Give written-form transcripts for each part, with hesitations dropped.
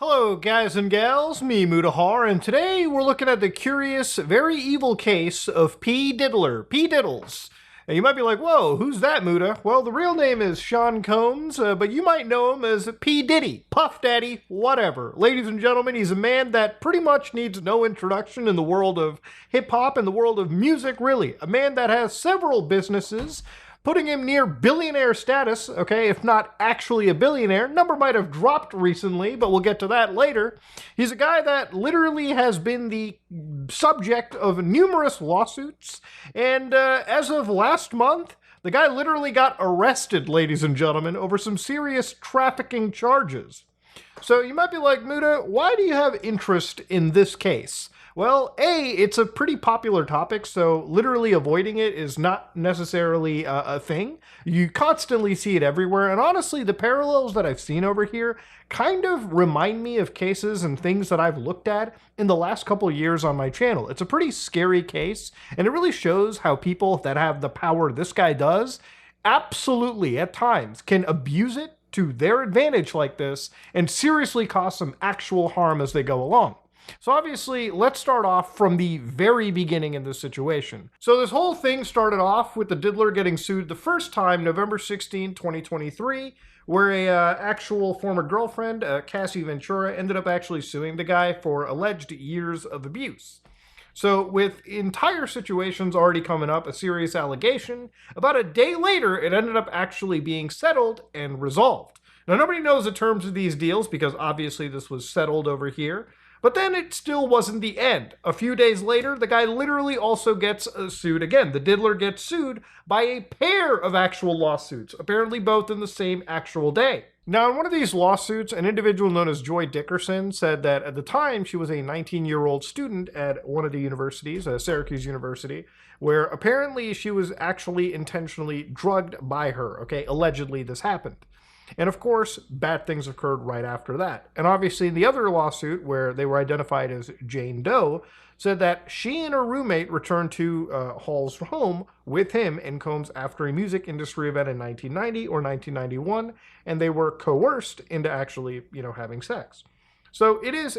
Hello guys and gals, me Mudahar, and today we're looking at the curious, very evil case of P. Diddler, P. Diddles. And you might be like, whoa, who's that, Muda? Well, the real name is Sean Combs, but you might know him as P. Diddy, Puff Daddy, whatever. Ladies and gentlemen, he's a man that pretty much needs no introduction in the world of hip-hop and the world of music, really. A man that has several businesses, putting him near billionaire status, okay, if not actually a billionaire. Number might have dropped recently, but we'll get to that later. He's a guy that literally has been the subject of numerous lawsuits, and as of last month, the guy literally got arrested, ladies and gentlemen, over some serious trafficking charges. So you might be like, Muda, why do you have interest in this case? Well, A, it's a pretty popular topic, so literally avoiding it is not necessarily a thing. You constantly see it everywhere, and honestly, the parallels that I've seen over here kind of remind me of cases and things that I've looked at in the last couple years on my channel. It's a pretty scary case, and it really shows how people that have the power this guy does absolutely, at times, can abuse it to their advantage like this and seriously cause some actual harm as they go along. So obviously, let's start off from the very beginning in this situation. So this whole thing started off with the Diddler getting sued the first time, November 16, 2023, where a actual former girlfriend, Cassie Ventura, ended up actually suing the guy for alleged years of abuse. So with entire situations already coming up, a serious allegation, about a day later, it ended up actually being settled and resolved. Now, nobody knows the terms of these deals because obviously this was settled over here. But then it still wasn't the end. A few days later, the guy literally also gets sued again. The Diddler gets sued by a pair of actual lawsuits, apparently both in the same actual day. Now, in one of these lawsuits, an individual known as Joy Dickerson said that at the time she was a 19-year-old student at one of the universities, Syracuse University, where apparently she was actually intentionally drugged by her, okay? Allegedly this happened. And of course, bad things occurred right after that. And obviously, the other lawsuit, where they were identified as Jane Doe, said that she and her roommate returned to Hall's home with him and Combs after a music industry event in 1990 or 1991, and they were coerced into actually, having sex. So it is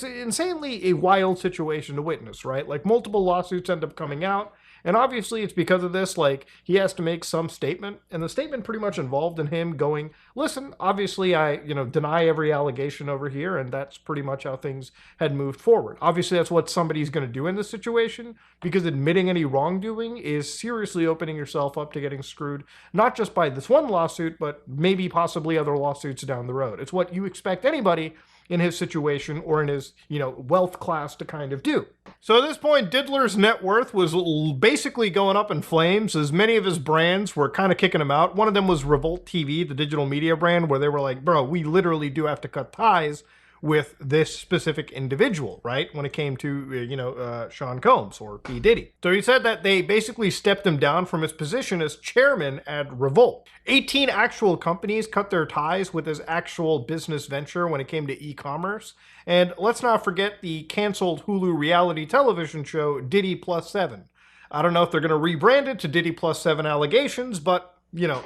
insanely a wild situation to witness, right? Like, multiple lawsuits end up coming out. And obviously it's because of this, like, he has to make some statement, and the statement pretty much involved in him going, listen, obviously I, deny every allegation over here, and that's pretty much how things had moved forward. Obviously that's what somebody's going to do in this situation, because admitting any wrongdoing is seriously opening yourself up to getting screwed, not just by this one lawsuit, but maybe possibly other lawsuits down the road. It's what you expect anybody in his situation or in his, wealth class to kind of do. So at this point, Diddler's net worth was basically going up in flames as many of his brands were kind of kicking him out. One of them was Revolt TV, the digital media brand, where they were like, bro, we literally do have to cut ties with this specific individual, right? When it came to, Sean Combs or P. Diddy. So he said that they basically stepped him down from his position as chairman at Revolt. 18 actual companies cut their ties with his actual business venture when it came to e-commerce. And let's not forget the canceled Hulu reality television show, Diddy Plus 7. I don't know if they're going to rebrand it to Diddy Plus 7 Allegations, but,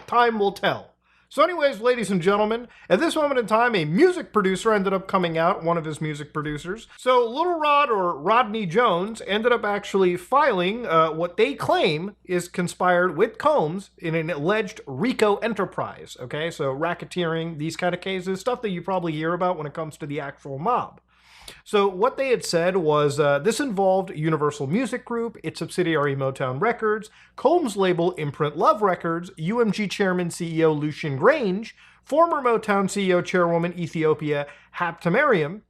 time will tell. So anyways, ladies and gentlemen, at this moment in time, a music producer ended up coming out, one of his music producers. So Little Rod, or Rodney Jones, ended up actually filing what they claim is conspired with Combs in an alleged Rico enterprise, okay? So racketeering, these kind of cases, stuff that you probably hear about when it comes to the actual mob. So what they had said was this involved Universal Music Group, its subsidiary Motown Records, Combs' label Imprint Love Records, UMG Chairman CEO Lucian Grange, former Motown CEO Chairwoman Ethiopia Haptemariam,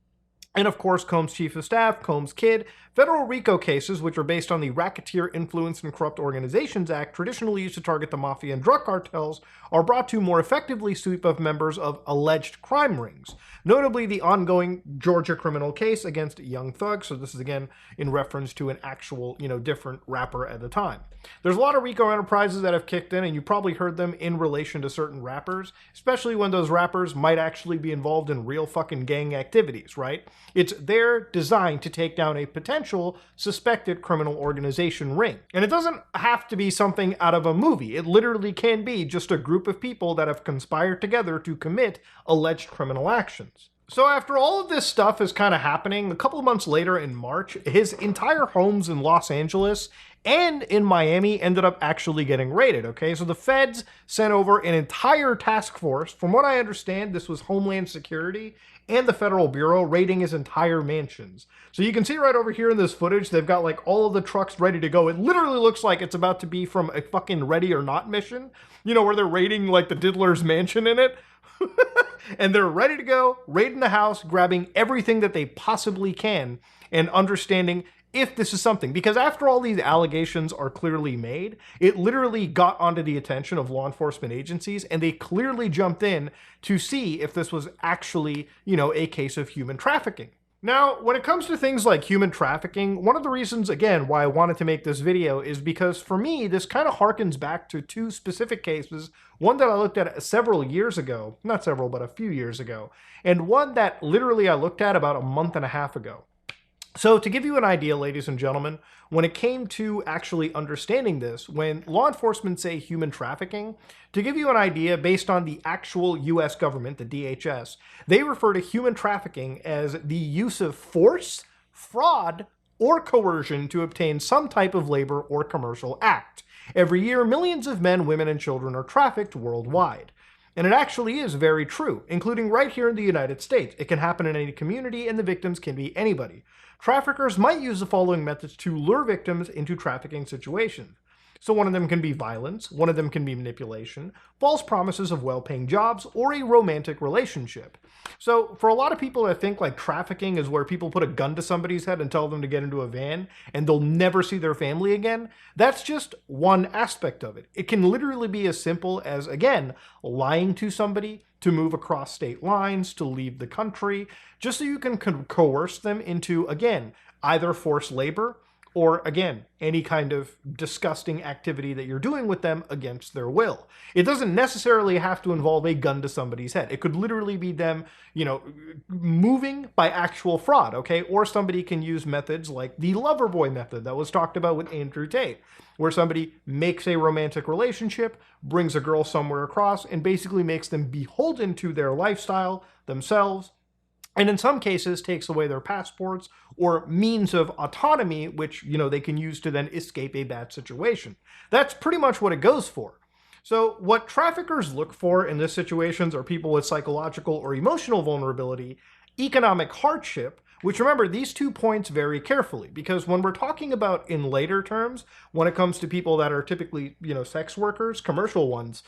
and of course Combs' chief of staff, Combs' kid. Federal RICO cases, which are based on the Racketeer Influence and Corrupt Organizations Act, traditionally used to target the mafia and drug cartels, are brought to more effectively sweep of members of alleged crime rings. Notably, the ongoing Georgia criminal case against Young Thug. So this is again in reference to an actual, different rapper at the time. There's a lot of RICO enterprises that have kicked in, and you probably heard them in relation to certain rappers, especially when those rappers might actually be involved in real fucking gang activities, right? It's their design to take down a potential suspected criminal organization ring. And it doesn't have to be something out of a movie. It literally can be just a group of people that have conspired together to commit alleged criminal actions. So after all of this stuff is kind of happening, a couple of months later in March, his entire homes in Los Angeles and in Miami ended up actually getting raided, okay? So the feds sent over an entire task force. From what I understand, this was Homeland Security and the Federal Bureau raiding his entire mansions. So you can see right over here in this footage, they've got like all of the trucks ready to go. It literally looks like it's about to be from a fucking Ready or Not mission, you know, where they're raiding like the Diddler's mansion in it. And they're ready to go, raiding the house, grabbing everything that they possibly can, and understanding if this is something. Because after all these allegations are clearly made, it literally got onto the attention of law enforcement agencies, and they clearly jumped in to see if this was actually, you know, a case of human trafficking. Now, when it comes to things like human trafficking, one of the reasons, again, why I wanted to make this video is because for me, this kind of harkens back to two specific cases. One that I looked at several years ago, not several, but a few years ago, and one that literally I looked at about a month and a half ago. So to give you an idea, ladies and gentlemen, when it came to actually understanding this, when law enforcement say human trafficking, to give you an idea based on the actual US government, the DHS, they refer to human trafficking as the use of force, fraud, or coercion to obtain some type of labor or commercial act. Every year, millions of men, women, and children are trafficked worldwide. And it actually is very true, including right here in the United States. It can happen in any community, and the victims can be anybody. Traffickers might use the following methods to lure victims into trafficking situations. So one of them can be violence, one of them can be manipulation, false promises of well-paying jobs, or a romantic relationship. So for a lot of people that think like trafficking is where people put a gun to somebody's head and tell them to get into a van and they'll never see their family again, that's just one aspect of it. It can literally be as simple as, again, lying to somebody to move across state lines, to leave the country, just so you can coerce them into, again, either forced labor or, again, any kind of disgusting activity that you're doing with them against their will. It doesn't necessarily have to involve a gun to somebody's head. It could literally be them, you know, moving by actual fraud, okay? Or somebody can use methods like the lover boy method that was talked about with Andrew Tate, where somebody makes a romantic relationship, brings a girl somewhere across, and basically makes them beholden to their lifestyle, themselves, and in some cases takes away their passports or means of autonomy, which, you know, they can use to then escape a bad situation. That's pretty much what it goes for. So what traffickers look for in these situations are people with psychological or emotional vulnerability, economic hardship, which, remember, these 2 points very carefully, because when we're talking about in later terms, when it comes to people that are typically, you know, sex workers, commercial ones,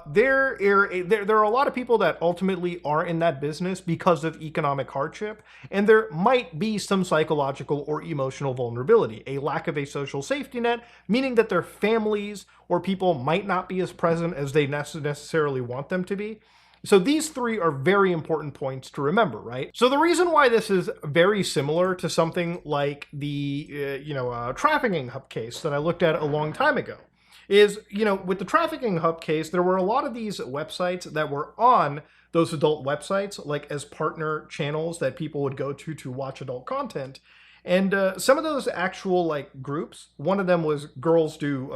there are a lot of people that ultimately are in that business because of economic hardship, and there might be some psychological or emotional vulnerability, a lack of a social safety net, meaning that their families or people might not be as present as they necessarily want them to be. So these three are very important points to remember, right? So the reason why this is very similar to something like the, trafficking hub case that I looked at a long time ago is, you know, with the trafficking hub case, there were a lot of these websites that were on those adult websites, like as partner channels that people would go to watch adult content. And some of those actual like groups, one of them was Girls Do,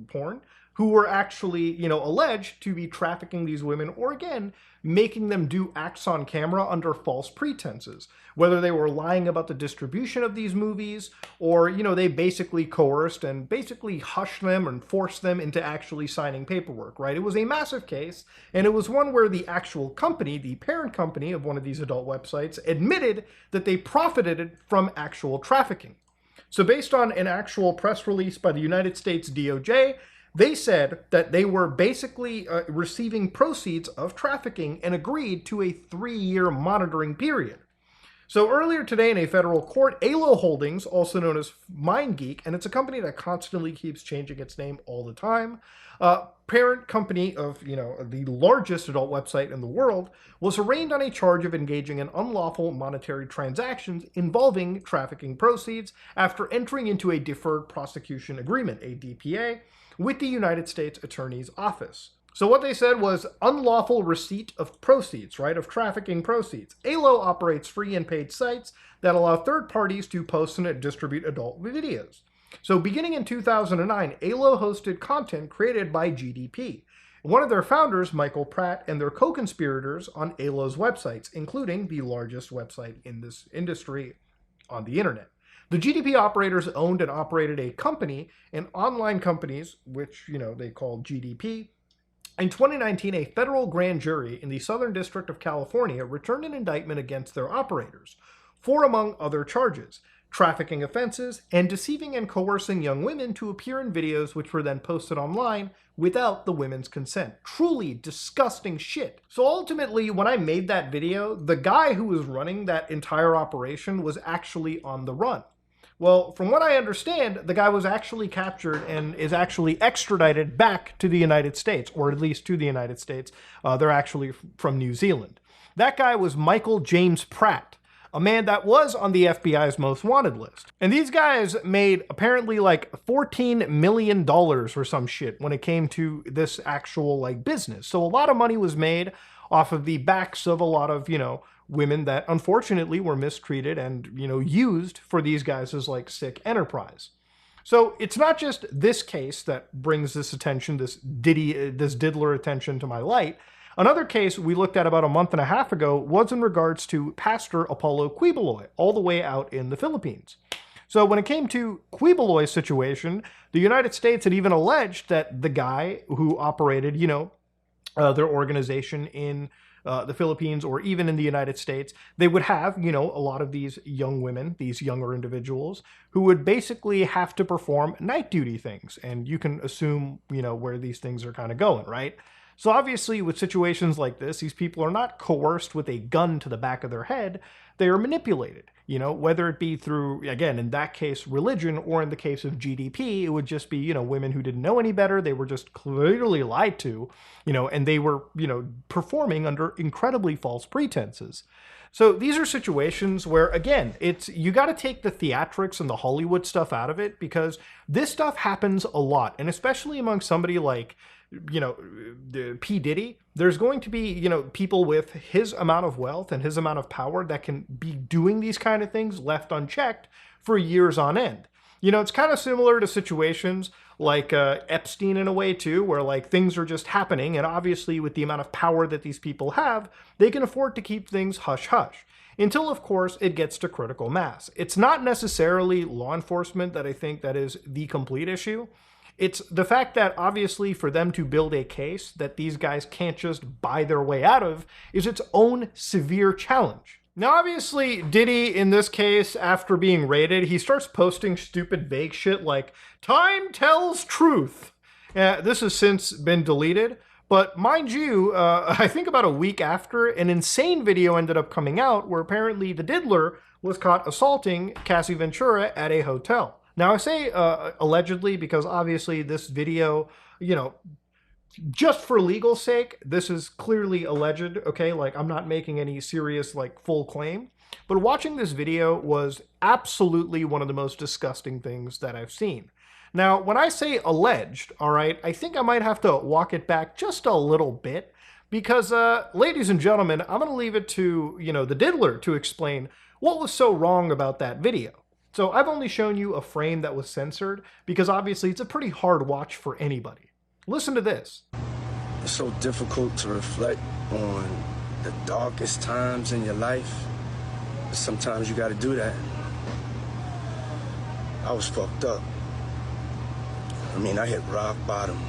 Porn, who were actually, you know, alleged to be trafficking these women or, again, making them do acts on camera under false pretenses. Whether they were lying about the distribution of these movies or, you know, they basically coerced and basically hushed them and forced them into actually signing paperwork, right? It was a massive case, and it was one where the actual company, the parent company of one of these adult websites, admitted that they profited from actual trafficking. So based on an actual press release by the United States DOJ, they said that they were basically receiving proceeds of trafficking and agreed to a 3-year monitoring period. So earlier today in a federal court, ALO Holdings, also known as MindGeek, and it's a company that constantly keeps changing its name all the time, parent company of, you know, the largest adult website in the world, was arraigned on a charge of engaging in unlawful monetary transactions involving trafficking proceeds after entering into a deferred prosecution agreement, a DPA, with the United States Attorney's Office. So what they said was unlawful receipt of proceeds, right, of trafficking proceeds. ALO operates free and paid sites that allow third parties to post and distribute adult videos. So beginning in 2009, ALO hosted content created by GDP, One of their founders, Michael Pratt, and their co-conspirators on Ayla's websites, including the largest website in this industry on the internet. The GDP operators owned and operated a company and online companies, which, they called GDP. In 2019, a federal grand jury in the Southern District of California returned an indictment against their operators for, among other charges, trafficking offenses and deceiving and coercing young women to appear in videos which were then posted online without the women's consent. Truly disgusting shit. So ultimately, when I made that video, the guy who was running that entire operation was actually on the run. Well, from what I understand, the guy was actually captured and is actually extradited back to the United States, or at least to the United States. They're actually from New Zealand. That guy was Michael James Pratt, a man that was on the FBI's most wanted list. And these guys made apparently like $14 million or some shit when it came to this actual business. So a lot of money was made off of the backs of a lot of, women that unfortunately were mistreated and, used for these guys as sick enterprise. So it's not just this case that brings this attention, this diddler attention to my light. Another case we looked at about a month and a half ago was in regards to Pastor Apollo Quiboloy, all the way out in the Philippines. So when it came to Quiboloy's situation, the United States had even alleged that the guy who operated, their organization in the Philippines or even in the United States, they would have, a lot of these young women, these younger individuals, who would basically have to perform night duty things. And you can assume, where these things are kind of going, right? So obviously with situations like this, these people are not coerced with a gun to the back of their head. They are manipulated, whether it be through, again, in that case, religion, or in the case of GDP, it would just be, women who didn't know any better. They were just clearly lied to, and they were, performing under incredibly false pretenses. So these are situations where, again, you got to take the theatrics and the Hollywood stuff out of it, because this stuff happens a lot. And especially among somebody like, the P. Diddy, there's going to be, people with his amount of wealth and his amount of power that can be doing these kind of things left unchecked for years on end. It's kind of similar to situations like Epstein in a way too, where things are just happening. And obviously with the amount of power that these people have, they can afford to keep things hush hush until, of course, it gets to critical mass. It's not necessarily law enforcement that I think that is the complete issue. It's the fact that obviously for them to build a case that these guys can't just buy their way out of is its own severe challenge. Now, obviously, Diddy, in this case, after being raided, he starts posting stupid, vague shit like, "Time tells truth." This has since been deleted. But mind you, I think about a week after, an insane video ended up coming out where apparently the diddler was caught assaulting Cassie Ventura at a hotel. Now, I say allegedly because obviously this video, just for legal sake, this is clearly alleged, okay? I'm not making any serious, full claim. But watching this video was absolutely one of the most disgusting things that I've seen. Now, when I say alleged, all right, I think I might have to walk it back just a little bit because, ladies and gentlemen, I'm going to leave it to, the diddler to explain what was so wrong about that video. So I've only shown you a frame that was censored because obviously it's a pretty hard watch for anybody. Listen to this. It's so difficult to reflect on the darkest times in your life. Sometimes you got to do that. I was fucked up. I hit rock bottom.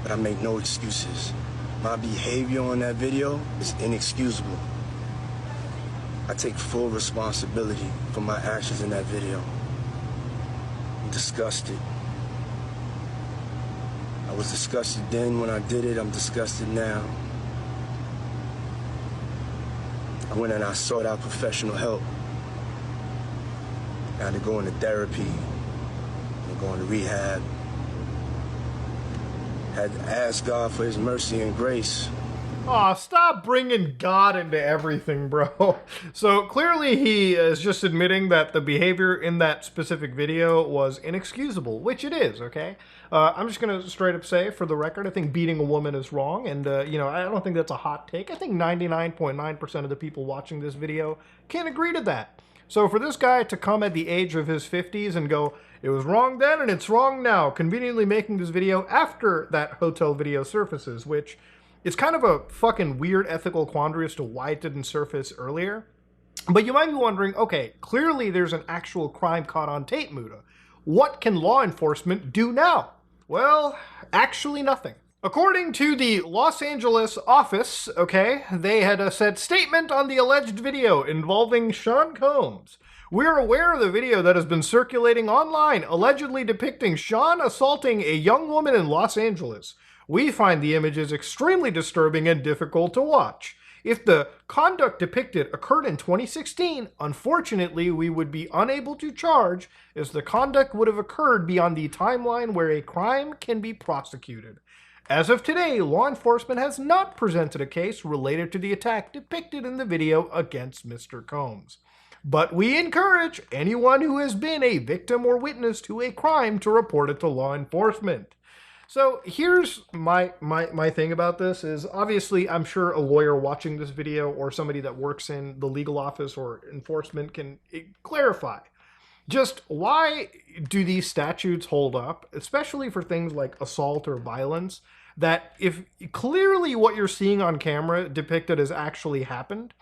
But I make no excuses. My behavior on that video is inexcusable. I take full responsibility for my actions in that video. I'm disgusted. I was disgusted then when I did it. I'm disgusted now. I went and I sought out professional help. I had to go into therapy, and go into rehab. Had to ask God for his mercy and grace. Aw, stop bringing God into everything, bro. So clearly he is just admitting that the behavior in that specific video was inexcusable, which it is, okay? I'm just gonna straight up say, for the record, I think beating a woman is wrong, and, you know, I don't think that's a hot take. I think 99.9% of the people watching this video can agree to that. So for this guy to come at the age of his 50s and go, it was wrong then and it's wrong now, conveniently making this video after that hotel video surfaces, which it's kind of a fucking weird ethical quandary as to why it didn't surface earlier. But you might be wondering, okay, clearly there's an actual crime caught on tape, Muda. What can law enforcement do now? Well, actually nothing. According to the Los Angeles office, okay, they had a said statement on the alleged video involving Sean Combs. We're aware of the video that has been circulating online, allegedly depicting Sean assaulting a young woman in Los Angeles. We find the images extremely disturbing and difficult to watch. If the conduct depicted occurred in 2016, unfortunately, we would be unable to charge, as the conduct would have occurred beyond the timeline where a crime can be prosecuted. As of today, law enforcement has not presented a case related to the attack depicted in the video against Mr. Combs. But we encourage anyone who has been a victim or witness to a crime to report it to law enforcement. So here's my thing about this is, obviously I'm sure a lawyer watching this video or somebody that works in the legal office or enforcement can clarify just why do these statutes hold up, especially for things like assault or violence, that if clearly what you're seeing on camera depicted has actually happened,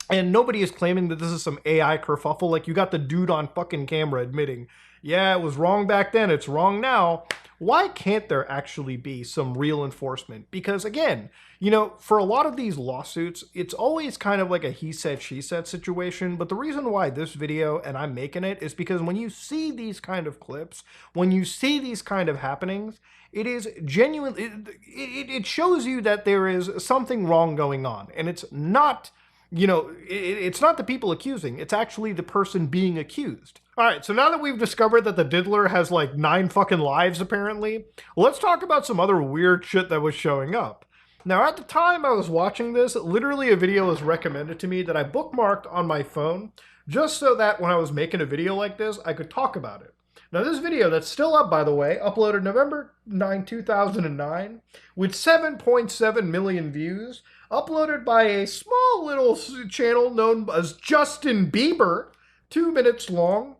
and nobody is claiming that this is some AI kerfuffle, like you got the dude on fucking camera admitting, yeah, it was wrong back then, it's wrong now. Why can't there actually be some real enforcement? Because again, you know, for a lot of these lawsuits, it's always kind of like a he said, she said situation. But the reason why this video, and I'm making it, is because when you see these kind of clips, when you see these kind of happenings, it is genuine, it shows you that there is something wrong going on. And it's not, you know, it's not the people accusing, it's actually the person being accused. All right, so now that we've discovered that the diddler has like 9 fucking lives apparently, let's talk about some other weird shit that was showing up. Now at the time I was watching this, literally a video was recommended to me that I bookmarked on my phone just so that when I was making a video like this, I could talk about it. Now this video, that's still up by the way, uploaded November 9, 2009, with 7.7 million views, uploaded by a small little channel known as Justin Bieber, 2 minutes long.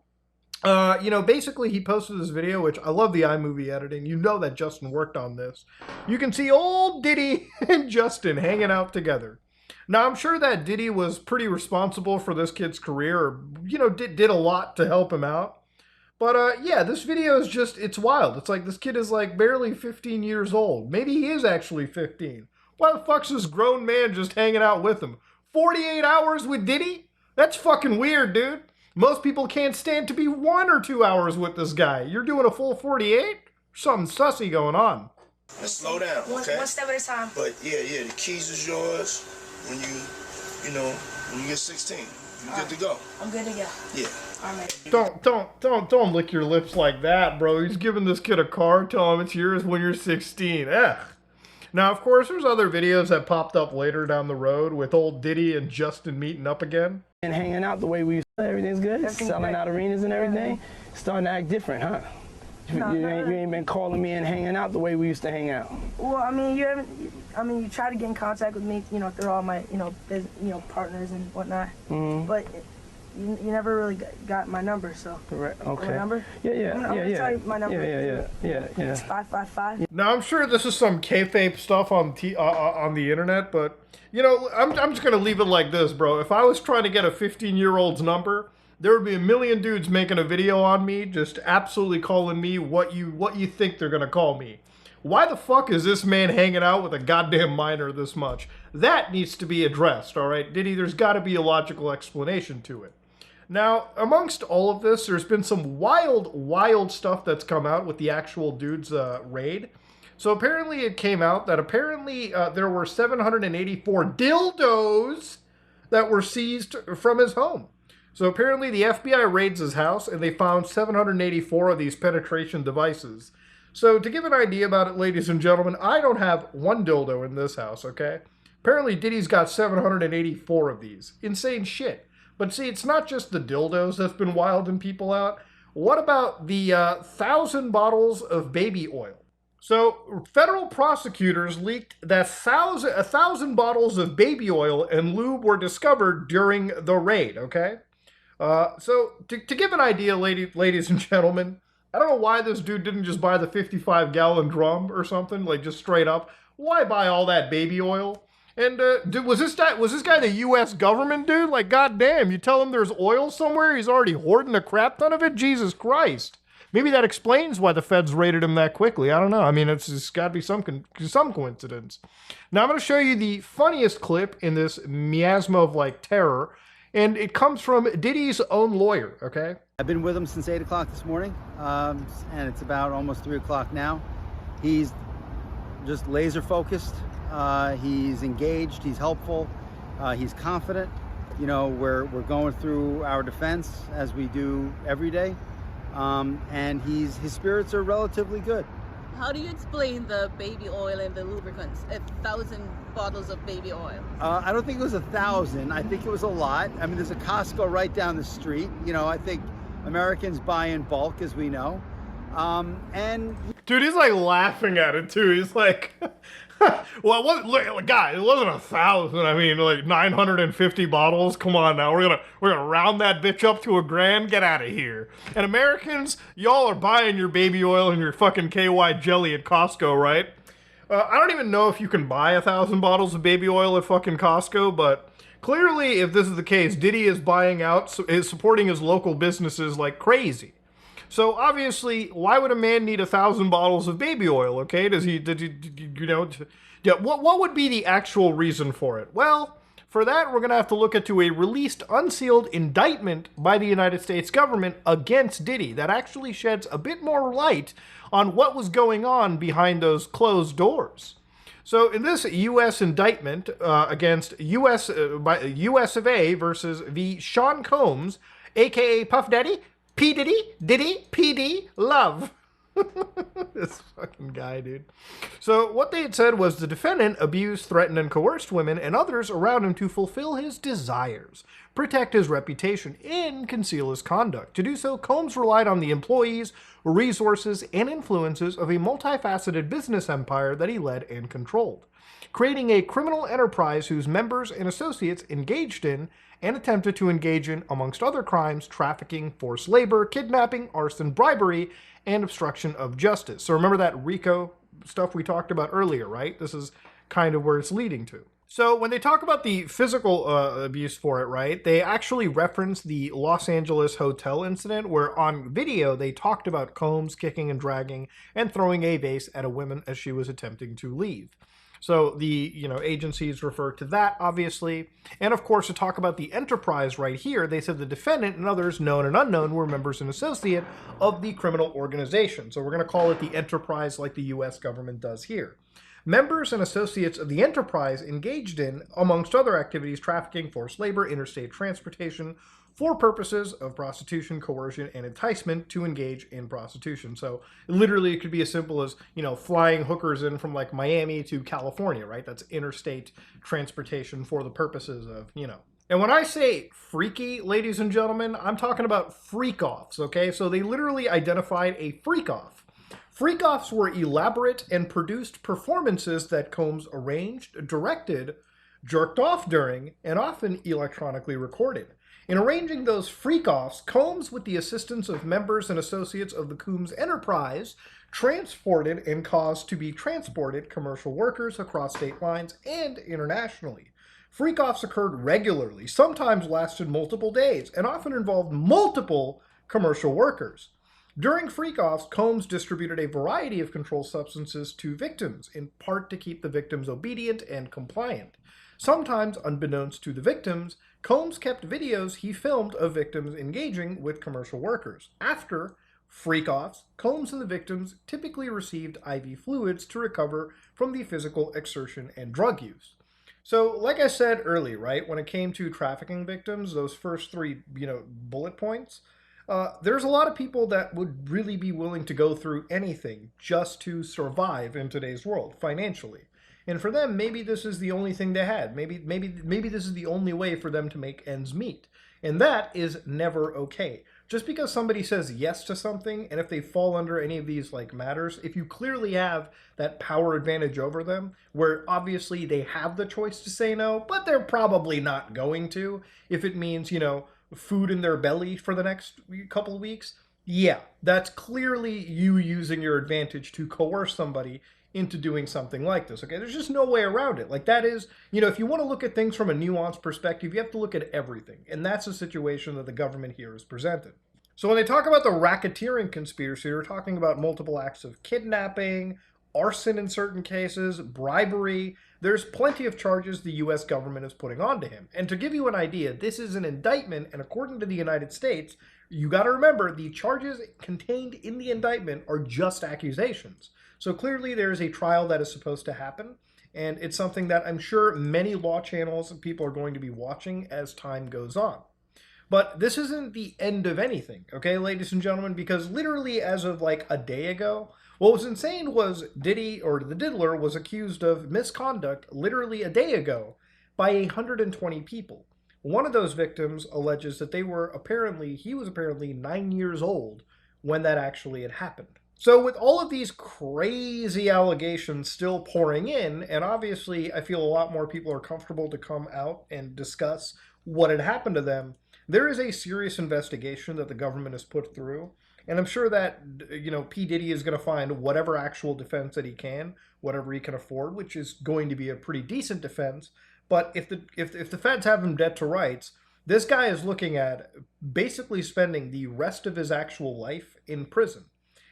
You know, basically he posted this video, which I love the iMovie editing. You know that Justin worked on this. You can see old Diddy and Justin hanging out together. Now, I'm sure that Diddy was pretty responsible for this kid's career, or, you know, did a lot to help him out. But, yeah, this video is just, it's wild. It's like this kid is like barely 15 years old. Maybe he is actually 15. Why the fuck's this grown man just hanging out with him? 48 hours with Diddy? That's fucking weird, dude. Most people can't stand to be 1 or 2 hours with this guy. You're doing a full 48? Something sussy going on. Let's slow down, okay? One step at a time. But yeah, the keys is yours when when you get 16. You good to go. I'm good to go. Yeah. All right. Don't lick your lips like that, bro. He's giving this kid a car, tell him it's yours when you're 16. Now, of course, there's other videos that popped up later down the road with old Diddy and Justin meeting up again. And hanging out the way we used to. Everything's good. Everything's Selling great. out arenas and everything. Starting to act different, huh? No, you ain't been calling me and hanging out the way we used to hang out. Well, I mean, you try to get in contact with me, you know, through all my, partners and whatnot. Mm-hmm. But you never really got my number, so. Correct. Okay. My number? Yeah. I'm gonna tell you my number. Yeah. It's 555. Now, I'm sure this is some kayfabe stuff on the internet, but, you know, I'm just going to leave it like this, bro. If I was trying to get a 15-year-old's number, there would be a million dudes making a video on me, just absolutely calling me what you think they're going to call me. Why the fuck is this man hanging out with a goddamn minor this much? That needs to be addressed, all right? Diddy, there's got to be a logical explanation to it. Now, amongst all of this, there's been some wild stuff that's come out with the actual dude's raid. So apparently it came out that there were 784 dildos that were seized from his home. So apparently the FBI raids his house and they found 784 of these penetration devices. So to give an idea about it, ladies and gentlemen, I don't have one dildo in this house, okay? Apparently, Diddy's got 784 of these. Insane shit. But see, it's not just the dildos that's been wilding people out. What about the 1,000 bottles of baby oil? So, federal prosecutors leaked that 1,000 bottles of baby oil and lube were discovered during the raid, okay? So, to give an idea, ladies and gentlemen, I don't know why this dude didn't just buy the 55-gallon drum or something, like just straight up. Why buy all that baby oil? And was this guy the U.S. government, dude? Like, goddamn, you tell him there's oil somewhere, he's already hoarding a crap ton of it? Jesus Christ. Maybe that explains why the feds raided him that quickly. I don't know. I mean, it's got to be some coincidence. Now, I'm going to show you the funniest clip in this miasma of, like, terror, and it comes from Diddy's own lawyer, okay? I've been with him since 8 o'clock this morning, and it's about almost 3 o'clock now. He's just laser focused. He's engaged. He's helpful. He's confident. You know, we're going through our defense as we do every day, and his spirits are relatively good. How do you explain the baby oil and the lubricants? 1,000 bottles of baby oil. I don't think it was 1,000. I think it was a lot. I mean, there's a Costco right down the street. You know, I think Americans buy in bulk, as we know. And dude, he's like laughing at it too. He's like, well, it wasn't 1,000. I mean, like 950 bottles. Come on now, we're gonna round that bitch up to $1,000. Get out of here. And Americans, y'all are buying your baby oil and your fucking KY jelly at Costco, right? I don't even know if you can buy 1,000 bottles of baby oil at fucking Costco, but clearly, if this is the case, Diddy is buying out, is supporting his local businesses like crazy. So obviously, why would a man need 1,000 bottles of baby oil? Okay, what would be the actual reason for it? Well, for that, we're gonna have to look into a released, unsealed indictment by the United States government against Diddy that actually sheds a bit more light on what was going on behind those closed doors. So in this U.S. indictment against U.S. of A versus the Sean Combs, aka Puff Daddy, P. Diddy, PD, Love. This fucking guy, dude. So what they had said was the defendant abused, threatened, and coerced women and others around him to fulfill his desires, protect his reputation, and conceal his conduct. To do so, Combs relied on the employees, resources, and influences of a multifaceted business empire that he led and controlled, creating a criminal enterprise whose members and associates engaged in and attempted to engage in, amongst other crimes, trafficking, forced labor, kidnapping, arson, bribery, and obstruction of justice. So remember that Rico stuff we talked about earlier, right? This is kind of where it's leading to. So when they talk about the physical abuse for it, right, they actually reference the Los Angeles hotel incident where on video they talked about Combs kicking and dragging and throwing a vase at a woman as she was attempting to leave. So the agencies refer to that, obviously. And of course, to talk about the enterprise right here, they said the defendant and others, known and unknown, were members and associate of the criminal organization. So we're going to call it the enterprise like the U.S. government does here. Members and associates of the enterprise engaged in, amongst other activities, trafficking, forced labor, interstate transportation, for purposes of prostitution, coercion, and enticement to engage in prostitution. So literally it could be as simple as, flying hookers in from like Miami to California, right? That's interstate transportation for the purposes of, And when I say freaky, ladies and gentlemen, I'm talking about freak-offs, okay? So they literally identified a freak-off. Freak-offs were elaborate and produced performances that Combs arranged, directed, jerked off during, and often electronically recorded. In arranging those freak-offs, Combs, with the assistance of members and associates of the Combs enterprise, transported and caused to be transported commercial workers across state lines and internationally. Freak-offs occurred regularly, sometimes lasted multiple days, and often involved multiple commercial workers. During freak-offs, Combs distributed a variety of controlled substances to victims, in part to keep the victims obedient and compliant. Sometimes, unbeknownst to the victims, Combs kept videos he filmed of victims engaging with commercial workers. After freak-offs, Combs and the victims typically received IV fluids to recover from the physical exertion and drug use. So, like I said earlier, right, when it came to trafficking victims, those first three, bullet points, there's a lot of people that would really be willing to go through anything just to survive in today's world, financially. And for them, maybe this is the only thing they had. Maybe this is the only way for them to make ends meet. And that is never okay. Just because somebody says yes to something, and if they fall under any of these like matters, if you clearly have that power advantage over them, where obviously they have the choice to say no, but they're probably not going to, if it means, you know, food in their belly for the next couple of weeks, yeah, that's clearly you using your advantage to coerce somebody into doing something like this. Okay, there's just no way around it. Like, that is, you know, if you want to look at things from a nuanced perspective, you have to look at everything. And that's the situation that the government here is presented. So when they talk about the racketeering conspiracy, they're talking about multiple acts of kidnapping, arson in certain cases, bribery. There's plenty of charges the US government is putting onto him. And to give you an idea, this is an indictment, and according to the United States, you got to remember the charges contained in the indictment are just accusations. So clearly there's a trial that is supposed to happen, and it's something that I'm sure many law channels and people are going to be watching as time goes on. But this isn't the end of anything, okay, ladies and gentlemen, because literally as of like a day ago, what was insane was Diddy, or the Diddler, was accused of misconduct literally a day ago by 120 people. One of those victims alleges that he was apparently 9 years old when that actually had happened. So with all of these crazy allegations still pouring in, and obviously I feel a lot more people are comfortable to come out and discuss what had happened to them, there is a serious investigation that the government has put through. And I'm sure that, you know, P. Diddy is going to find whatever actual defense that he can, whatever he can afford, which is going to be a pretty decent defense. But if the feds have him dead to rights, this guy is looking at basically spending the rest of his actual life in prison.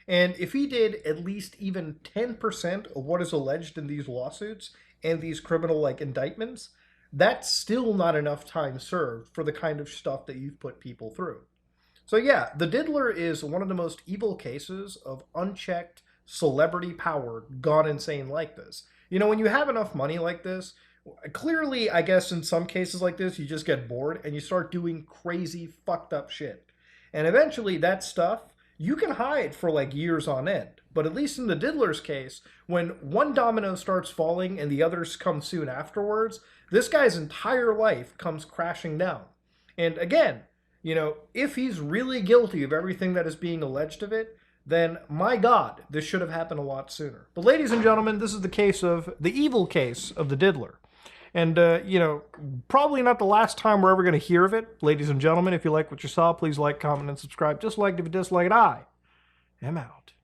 And if he did at least even 10% of what is alleged in these lawsuits and these criminal like indictments, that's still not enough time served for the kind of stuff that you've put people through. So yeah, the Diddler is one of the most evil cases of unchecked celebrity power gone insane like this. You know, when you have enough money like this, clearly, I guess in some cases like this, you just get bored and you start doing crazy, fucked up shit. And eventually that stuff, you can hide for like years on end. But at least in the Diddler's case, when one domino starts falling and the others come soon afterwards, this guy's entire life comes crashing down. And again, you know, if he's really guilty of everything that is being alleged of it, then my God, this should have happened a lot sooner. But ladies and gentlemen, this is the evil case of the Diddler. And, you know, probably not the last time we're ever going to hear of it. Ladies and gentlemen, if you like what you saw, please like, comment, and subscribe. Just like if you dislike it, I am out.